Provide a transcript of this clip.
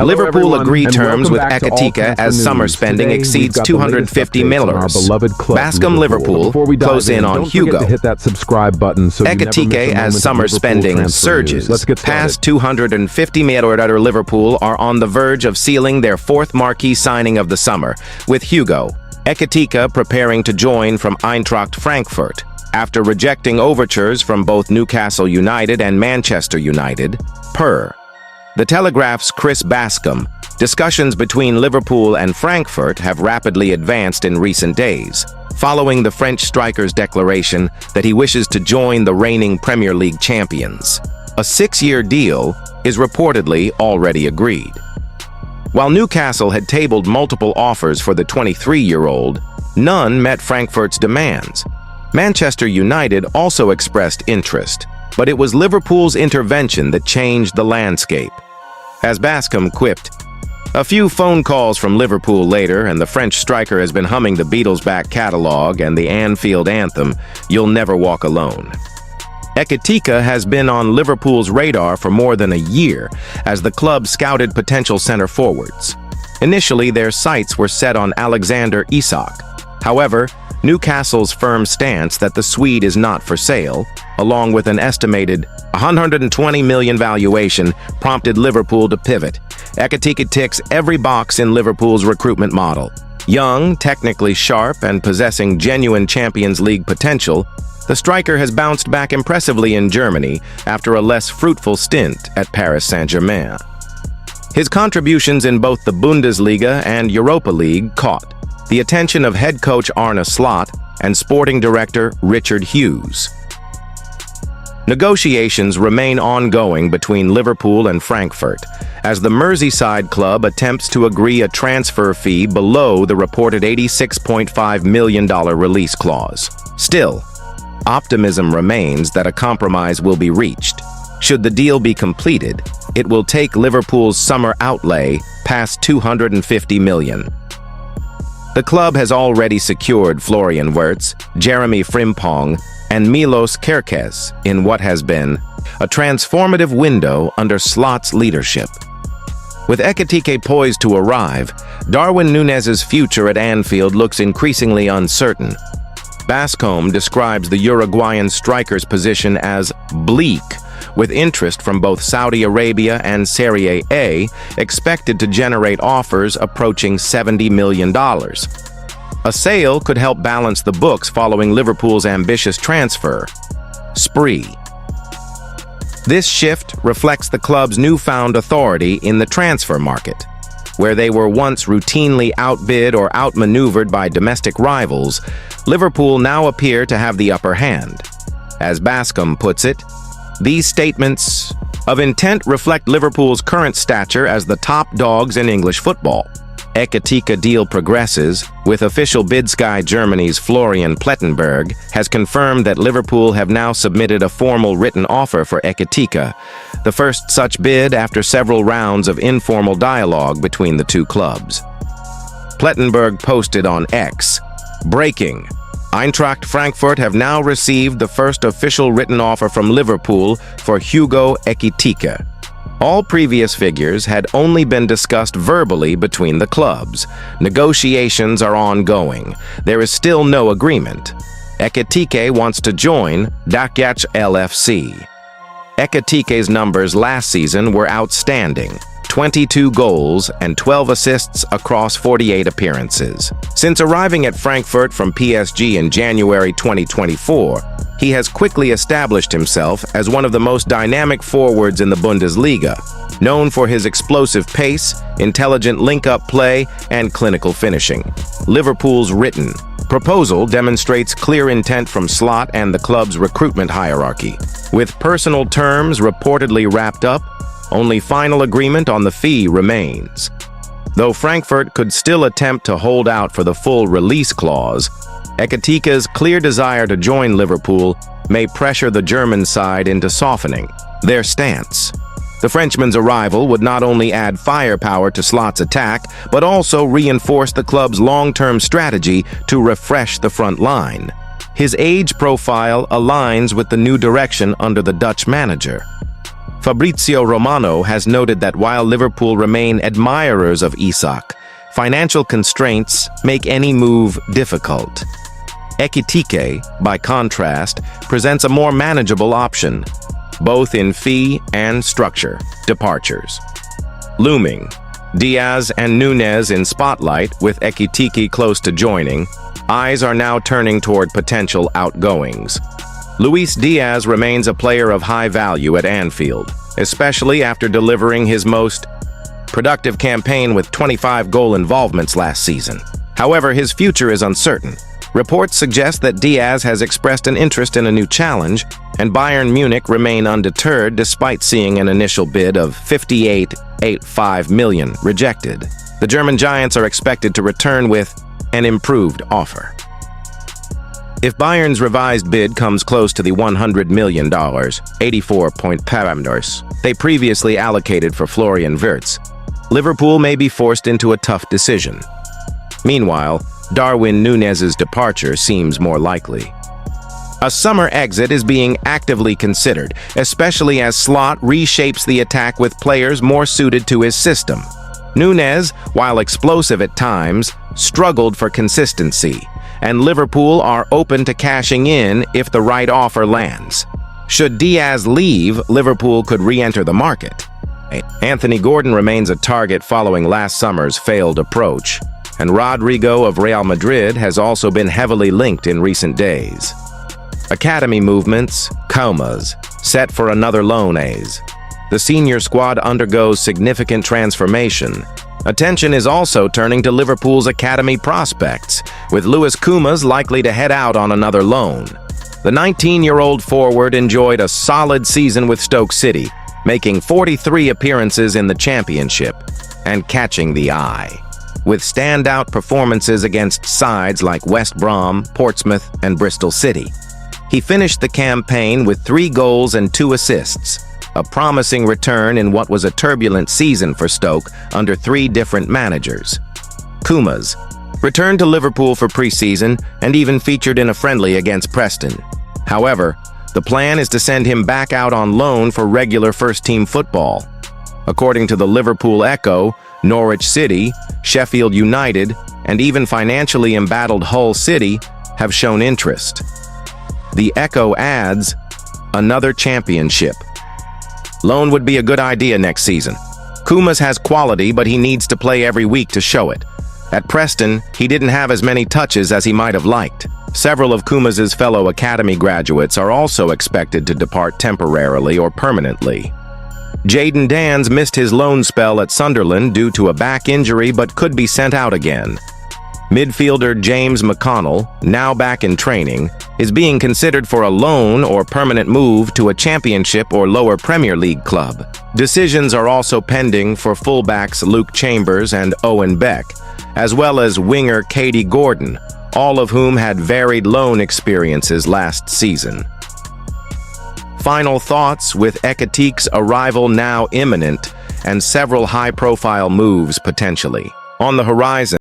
Liverpool agree terms with Ekitike as summer spending exceeds 250 millers. Bascombe, Liverpool, close in on Hugo. Hit that subscribe button so Ekitike as summer spending surges. Let's get Past 250 millers. Liverpool are on the verge of sealing their fourth marquee signing of the summer, with Hugo Ekitike preparing to join from Eintracht Frankfurt. After rejecting overtures from both Newcastle United and Manchester United, per The Telegraph's Chris Bascombe, discussions between Liverpool and Frankfurt have rapidly advanced in recent days, following the French striker's declaration that he wishes to join the reigning Premier League champions. A 6-year deal is reportedly already agreed. While Newcastle had tabled multiple offers for the 23-year-old, none met Frankfurt's demands. Manchester United also expressed interest, but it was Liverpool's intervention that changed the landscape. As Bascombe quipped, "A few phone calls from Liverpool later, and the French striker has been humming the Beatles' back catalogue and the Anfield anthem, 'You'll Never Walk Alone.'" Ekitike has been on Liverpool's radar for more than a year as the club scouted potential center forwards. Initially, their sights were set on Alexander Isak. However, Newcastle's firm stance that the Swede is not for sale, along with an estimated $120 million valuation, prompted Liverpool to pivot. Ekitike ticks every box in Liverpool's recruitment model. Young, technically sharp, and possessing genuine Champions League potential, the striker has bounced back impressively in Germany after a less fruitful stint at Paris Saint-Germain. His contributions in both the Bundesliga and Europa League caught the attention of head coach Arne Slot and sporting director Richard Hughes. Negotiations remain ongoing between Liverpool and Frankfurt, as the Merseyside club attempts to agree a transfer fee below the reported $86.5 million release clause. Still, optimism remains that a compromise will be reached. Should the deal be completed, it will take Liverpool's summer outlay past $250 million. The club has already secured Florian Wirtz, Jeremy Frimpong, and Milos Kerkez in what has been a transformative window under Slot's leadership. With Ekitike poised to arrive, Darwin Núñez's future at Anfield looks increasingly uncertain. Bascombe describes the Uruguayan striker's position as bleak, with interest from both Saudi Arabia and Serie A expected to generate offers approaching $70 million. A sale could help balance the books following Liverpool's ambitious transfer spree. This shift reflects the club's newfound authority in the transfer market, where they were once routinely outbid or outmaneuvered by domestic rivals. Liverpool now appear to have the upper hand. As Bascombe puts it, these statements of intent reflect Liverpool's current stature as the top dogs in English football. Ekitike deal progresses, with official Bid Sky Germany's Florian Plettenberg has confirmed that Liverpool have now submitted a formal written offer for Ekitike, the first such bid after several rounds of informal dialogue between the two clubs. Plettenberg posted on X, "Breaking. Eintracht Frankfurt have now received the first official written offer from Liverpool for Hugo Ekitike. All previous figures had only been discussed verbally between the clubs. Negotiations are ongoing. There is still no agreement. Ekitike wants to join Dakjach LFC." Ekitike's numbers last season were outstanding: 22 goals and 12 assists across 48 appearances. Since arriving at Frankfurt from PSG in January 2024, he has quickly established himself as one of the most dynamic forwards in the Bundesliga, known for his explosive pace, intelligent link-up play, and clinical finishing. Liverpool's written proposal demonstrates clear intent from Slot and the club's recruitment hierarchy. With personal terms reportedly wrapped up, only final agreement on the fee remains. Though Frankfurt could still attempt to hold out for the full release clause, Ekitike's clear desire to join Liverpool may pressure the German side into softening their stance. The Frenchman's arrival would not only add firepower to Slot's attack, but also reinforce the club's long-term strategy to refresh the front line. His age profile aligns with the new direction under the Dutch manager. Fabrizio Romano has noted that while Liverpool remain admirers of Isak, financial constraints make any move difficult. Ekitike, by contrast, presents a more manageable option, both in fee and structure departures. Looming, Diaz and Nunez in spotlight with Ekitike close to joining, eyes are now turning toward potential outgoings. Luis Diaz remains a player of high value at Anfield, especially after delivering his most productive campaign with 25 goal involvements last season. However, his future is uncertain. Reports suggest that Diaz has expressed an interest in a new challenge, and Bayern Munich remain undeterred despite seeing an initial bid of $58.85 million rejected. The German Giants are expected to return with an improved offer. If Bayern's revised bid comes close to the $100 million, 84 point parameters, they previously allocated for Florian Wirtz, Liverpool may be forced into a tough decision. Meanwhile, Darwin Núñez's departure seems more likely. A summer exit is being actively considered, especially as Slot reshapes the attack with players more suited to his system. Núñez, while explosive at times, struggled for consistency, and Liverpool are open to cashing in if the right offer lands. Should Diaz leave, Liverpool could re-enter the market. Anthony Gordon remains a target following last summer's failed approach, and Rodrigo of Real Madrid has also been heavily linked in recent days. Academy movements, Comas, set for another loan phase. The senior squad undergoes significant transformation. Attention is also turning to Liverpool's academy prospects, with Luis Comas likely to head out on another loan. The 19-year-old forward enjoyed a solid season with Stoke City, making 43 appearances in the championship and catching the eye, with standout performances against sides like West Brom, Portsmouth, and Bristol City. He finished the campaign with 3 goals and 2 assists, a promising return in what was a turbulent season for Stoke under 3 different managers. Comas returned to Liverpool for pre-season and even featured in a friendly against Preston. However, the plan is to send him back out on loan for regular first-team football. According to the Liverpool Echo, Norwich City, Sheffield United, and even financially embattled Hull City have shown interest. The Echo adds, another championship. Loan would be a good idea next season. Comas has quality, but he needs to play every week to show it. At Preston, he didn't have as many touches as he might have liked. Several of Comas's fellow academy graduates are also expected to depart temporarily or permanently. Jayden Danns missed his loan spell at Sunderland due to a back injury but could be sent out again. Midfielder James McConnell, now back in training, is being considered for a loan or permanent move to a championship or lower Premier League club. Decisions are also pending for fullbacks Luke Chambers and Owen Beck, as well as winger Katie Gordon, all of whom had varied loan experiences last season. Final thoughts with Ekitike's arrival now imminent and several high-profile moves potentially on the horizon.